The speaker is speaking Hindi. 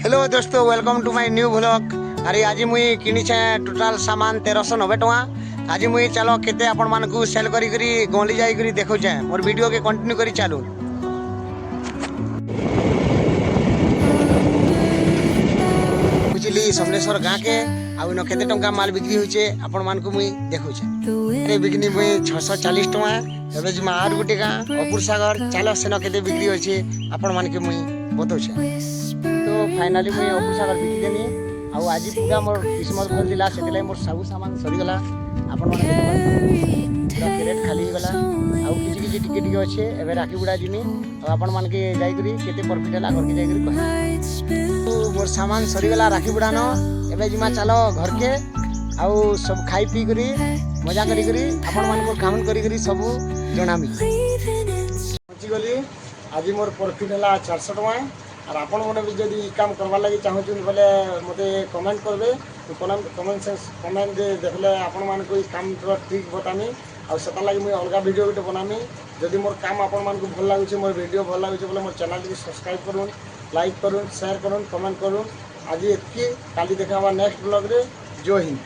हेलो दोस्तों, welcome to my new vlog. अरे आज मुई किनीछे टोटाल सामान 1390 टका। आज मुई चलो केते आपण मानकू सेल करी करी गली जाई करी देखो छे। मोर वीडियो के कंटिन्यू करी चालू। बुझली समलेश्वर गाँ के आ न केते टंका माल बिक्री होचे आपण मानकू मुई देखो छे। ए बिकनी मुई 640 टका। एबे जिमा आर गुटे गाँ अपुर सागर चलो सेन केते बिक्री होचे आपण मानके मुई बतो छे। तो फाइनाली मुझे अपुर सागर बिकी देनी। आउ आज पूरा मोर किस्मत भल दिला से मोर सब सामान सरी गला। आपण कैरेट खाली गला। आउ किछि किछि टिके टिके अच्छे एबे राखी बुड़ा जिमी। आपण मान के जाई करी केते प्रॉफिट हला घर के जाई करी कह। तो मोर सामान सरी गला राखी बुड़ानो। एबे जिमा चलो घर के आउ सब खाई पी करी मजा करी करी आपण मान को काम करी करी सब जणामी पहुंची गली। आज मोर प्रॉफिट हला 400 टका। और आपण मैंने भी जब काम करवा लगी चाहूँ बोले मत कमेंट करेंगे। तो कमेंट देखले आपण मान को काम ठीक बतामी। और से लगे मुझे अलग वीडियो गोटे बनामी। जदि मोर काम आपण मान को भल लगुच मोर वीडियो भल लगुच बोले मोर चैनल को सब्सक्राइब करूँ, लाइक करूँ, शेयर करूँ, कमेंट करूँ। आज एतकी काली देखा नेक्स्ट ब्लॉग रे। जय हिंद।